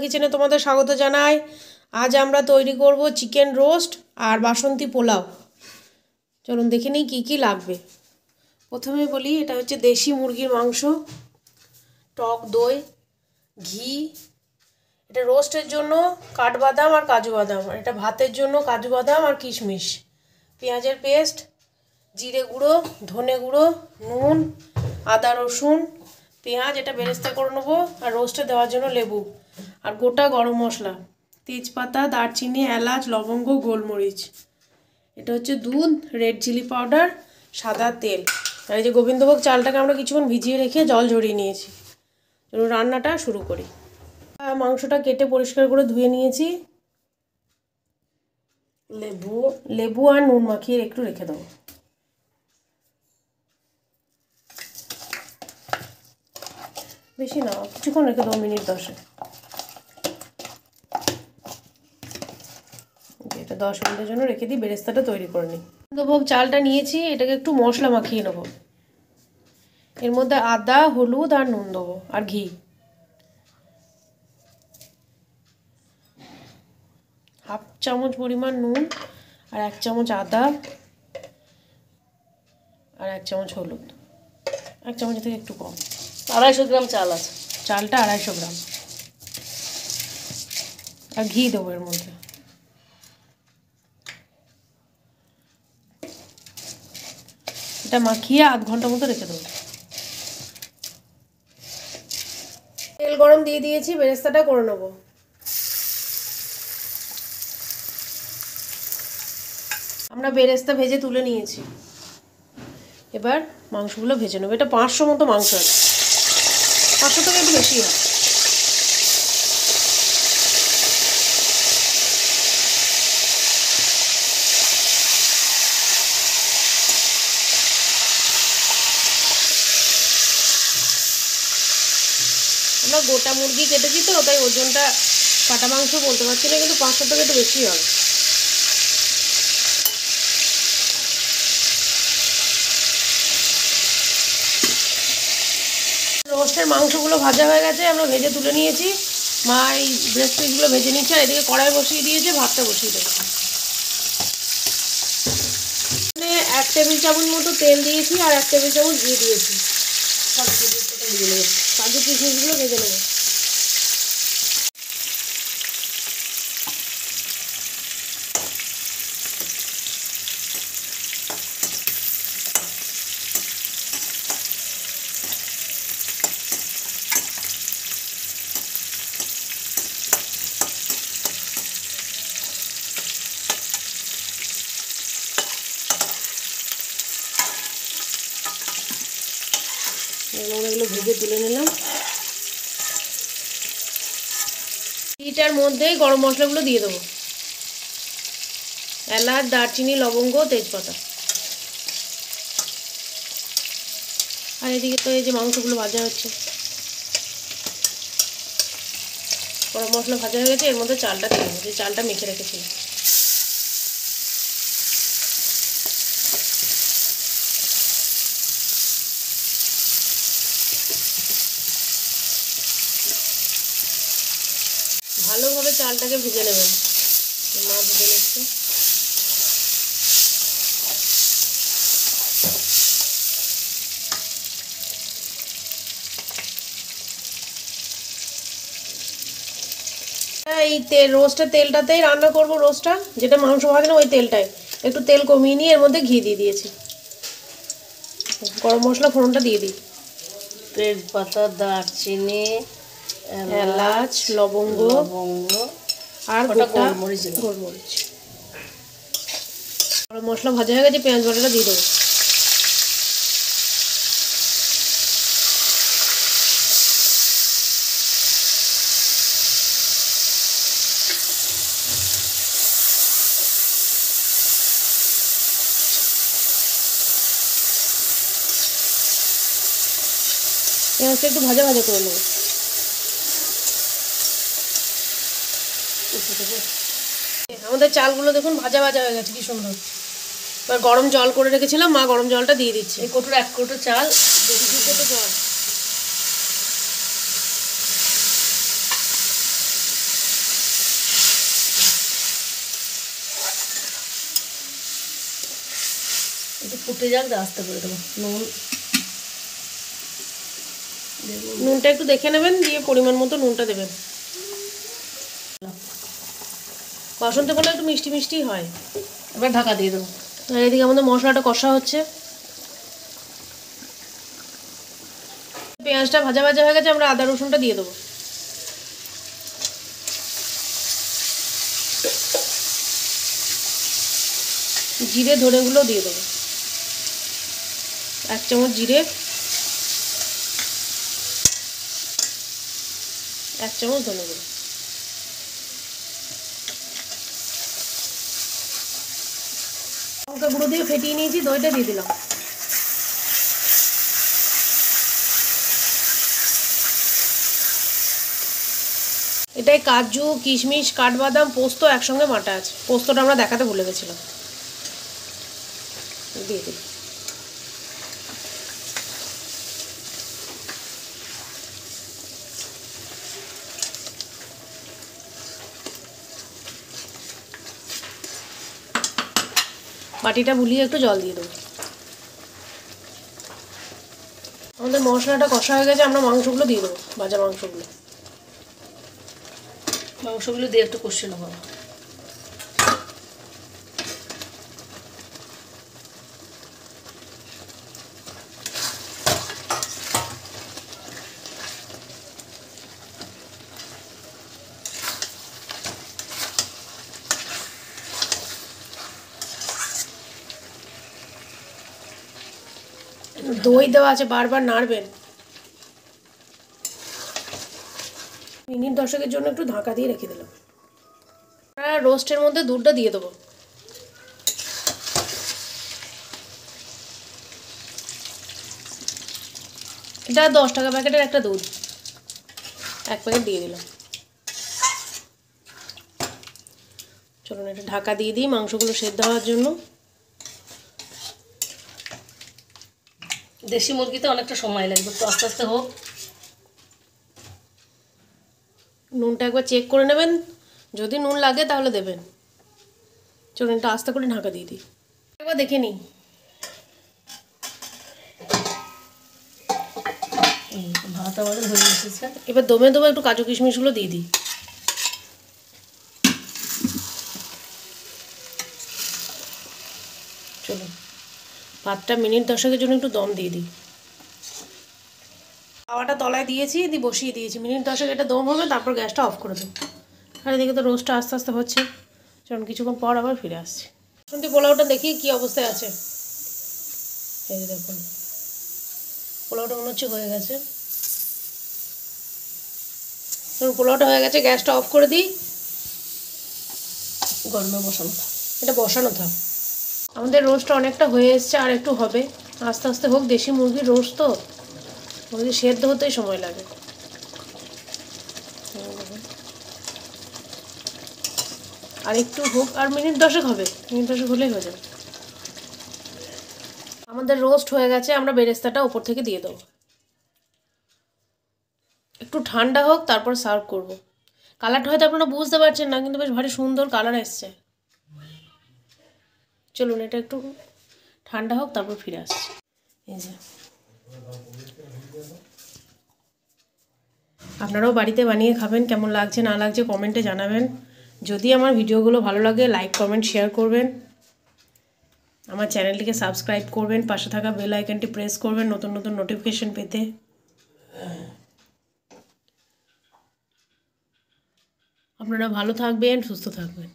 কিচেনে তোমাদের স্বাগত জানাই। আজ আমরা তৈরি করব চিকেন রোস্ট আর বাসন্তী পোলাও। চলুন দেখে নিই কী কী লাগবে। প্রথমে বলি, এটা হচ্ছে দেশি মুরগির মাংস, টক দই, ঘি। এটা রোস্টের জন্য কাঠবাদাম আর কাজু বাদাম, আর এটা ভাতের জন্য কাজু বাদাম আর কিশমিশ, পেঁয়াজের পেস্ট, জিরে গুঁড়ো, ধনে গুঁড়ো, নুন, আদা রসুন, পেঁয়াজ, এটা বেরেস্তা করে নেবো, আর রোস্টে দেওয়ার জন্য লেবু, আর গোটা গরম মশলা, তেজপাতা, দারচিনি, এলাচ, লবঙ্গ, গোলমরিচ। এটা হচ্ছে দুধ, রেড চিলি পাউডার, সাদা তেল। আর এই যে গোবিন্দভোগ চালটাকে আমরা কিছুক্ষণ ভিজিয়ে রেখে জল ঝরিয়ে নিয়েছি। চলুন রান্নাটা শুরু করি। মাংসটা কেটে পরিষ্কার করে ধুয়ে নিয়েছি। লেবু আর নুন মাখিয়ে একটু রেখে দেবো। বেশি না, কিছুক্ষণ রেখে দেবো, মিনিট 10। এটা 10 মিনিটের জন্য রেখে দিই, বেরেস্তাটা তৈরি করে নিই। গোবিন্দভোগ চালটা নিয়েছি, এটাকে একটু মশলা মাখিয়ে নেবো। এর মধ্যে আদা, হলুদ আর নুন দেবো, আর ঘি। হাফ চামচ পরিমাণ নুন, আর 1 চামচ আদা, আর 1 চামচ হলুদ। 1 চামচ থেকে একটু কম। 250 গ্রাম চাল আছে, চালটা 250 গ্রাম। আর ঘি দেবো এর মধ্যে। এটা মাখিয়ে আধ ঘন্টা মতো রেখে দেবো। তেল গরম দিয়ে দিয়েছি, বেরেস্তাটা করে নেবো। আমরা বেরেস্তা ভেজে তুলে নিয়েছি, এবার মাংসগুলো ভেজে নেবো। এটা 500 মতো মাংস আছে, 500 থেকে একটু বেশি হয়। আমরা গোটা মুরগি কেটেছি তো, তাই ওজনটা কাটা মাংস বলতে পারছি না, কিন্তু 500 থেকে একটু বেশি হয়। রোস্টের মাংসগুলো ভাজা হয়ে গেছে, আমরা ভেজে তুলে নিয়েছি। মা এই ব্রেস্ট পিসগুলো ভেজে নিচ্ছে, আর এদিকে কড়াই বসিয়ে দিয়েছে, ভাতটা বসিয়ে দেবো। 1 টেবিল চামচ মতো তেল দিয়েছি, আর 1 টেবিল চামচ ঘি দিয়েছি। কাজু কিশমিশগুলো ভেজে নেবো। এগুলো ভেজে তুলে নিলাম। এটার মধ্যেই গরম মশলাগুলো দিয়ে দেবো, এলাচ, দারচিনি, লবঙ্গ, তেজপাতা। আর এদিকে তো এই যে মাংসগুলো ভাজা হচ্ছে, গরম মশলা ভাজা হয়ে গেছে। এর মধ্যে চালটা দিয়ে দেবো, যে চালটা মেখে রেখেছিলাম। ভালোভাবে চালটাকে ভেজে নেবেন। মা ভেজে নিচ্ছে। এই রোস্টের তেলটাতেই রান্না করব। রোস্টটা যেটা মাংস ভাজে না, ওই তেলটাই একটু তেল কমিয়ে নিয়ে এর মধ্যে ঘি দিয়ে দিয়েছি। গরম মশলা ফোড়নটা দিয়ে দিই। তেজপাতা, দারচিনি, এলাচ, লবঙ্গ আর গোলমরিচ। গরম মশলা ভাজা হয়ে গেছে, পেঁয়াজ বাটাটা দিয়ে দেবো। পেঁয়াজটা একটু ভাজা ভাজা করে নেবো। আমাদের চালগুলো দেখুন ভাজা ভাজা হয়ে গেছে, কি সুন্দর। এবার গরম জল করে রেখেছিলাম, মা গরম জলটা দিয়ে দিচ্ছে। এই কোটোর 1 কোটো চাল, 2 কোটো জল। একটু ফুটে যাক, আস্তে করে দেবো নুন। নুনটা একটু দেখে নেবেন, দিয়ে পরিমাণ মতো নুনটা দেবেন। বাসন্তী পোলাও একটু মিষ্টি মিষ্টি হয়। এবার ঢাকা দিয়ে দেবো। আর এদিকে আমাদের মশলাটা কষা হচ্ছে। পেঁয়াজটা ভাজা ভাজা হয়ে গেছে, আমরা আদা রসুনটা দিয়ে দেবো। জিরে ধনেগুলো দিয়ে দেবো, 1 চামচ জিরে, 1 চামচ ধনে গুঁড়ো। লঙ্কা গুঁড়ো দিয়ে ফেটিয়ে নিয়েছি, দইটা দিয়ে দিলাম। এটাই কাজু, কিশমিশ, কাঠবাদাম, পোস্ত একসঙ্গে বাটা আছে। পোস্তটা আমরা দেখাতে ভুলে গেছিলাম, দিয়ে দিই। বাটিটা বুলিয়ে একটু জল দিয়ে দেবো। আমাদের মশলাটা কষা হয়ে গেছে, আমরা মাংসগুলো দিয়ে দেবো, ভাজা মাংসগুলো। মাংসগুলো দিয়ে একটু কষিয়ে নেবো। দই দেওয়া আছে, বারবার নাড়বেন। মিনিট 10-এর জন্য একটু ঢাকা দিয়ে রেখে দিলাম। রোস্টের মধ্যে দুধটা দিয়ে দেবো। এটা 10 টাকা প্যাকেটের একটা দুধ, 1 প্যাকেট দিয়ে দিলাম। চলুন এটা ঢাকা দিয়ে দিই মাংসগুলো সেদ্ধ হওয়ার জন্য। দেশি মুরগিতে অনেকটা সময় লাগবে, তো আস্তে আস্তে হোক। নুনটা একবার চেক করে নেবেন, যদি নুন লাগে তাহলে দেবেন। চলুন এটা আস্তে করে ঢাকা দিয়ে দিই, একবার দেখে নিই। ভাত আমাদের হয়ে এসেছে। এবার দমে দমে একটু কাজু কিশমিশগুলো দিয়ে দিই। চলুন ভাতটা মিনিট 10-এর জন্য একটু দম দিয়ে দিই। তাওয়াটা তলায় দিয়েছি, দিয়ে বসিয়ে দিয়েছি। মিনিট 10 এটা দম হবে, তারপর গ্যাসটা অফ করে দেবো। আর এদিকে তো রোস্টটা আস্তে আস্তে হচ্ছে। চলুন কিছুক্ষণ পর আবার ফিরে আসছি। বাসন্তী পোলাওটা দেখি কী অবস্থায় আছে। এই যে দেখুন, পোলাওটা মনে হচ্ছে হয়ে গেছে। পোলাওটা হয়ে গেছে, গ্যাসটা অফ করে দিই। গরমে বসানো থাক, এটা বসানো থাক। আমাদের রোস্টটা অনেকটা হয়ে এসছে, আর একটু হবে। আস্তে আস্তে হোক, দেশি মুরগির রোস্ট তো, মুরগি সেদ্ধ হতেই সময় লাগে। আর একটু হোক, আর মিনিট 10 হবে, মিনিট 10 হলেই হয়ে যাবে। আমাদের রোস্ট হয়ে গেছে, আমরা বেরেস্তাটা ওপর থেকে দিয়ে দেবো। একটু ঠান্ডা হোক, তারপর সার্ভ করব। কালারটা হয়তো আপনারা বুঝতে পারছেন না, কিন্তু বেশ ভারী সুন্দর কালার এসছে। চলুন এটা একটু ঠান্ডা হোক, তারপর ফিরে আসছি। এই যে আপনারাও বাড়িতে বানিয়ে খাবেন, কেমন লাগছে না লাগছে কমেন্টে জানাবেন। যদি আমার ভিডিওগুলো ভালো লাগে লাইক কমেন্ট শেয়ার করবেন, আমার চ্যানেলটিকে সাবস্ক্রাইব করবেন, পাশে থাকা বেল আইকনটি প্রেস করবেন নতুন নতুন নোটিফিকেশন পেতে। আপনারা ভালো থাকবেন, সুস্থ থাকবেন।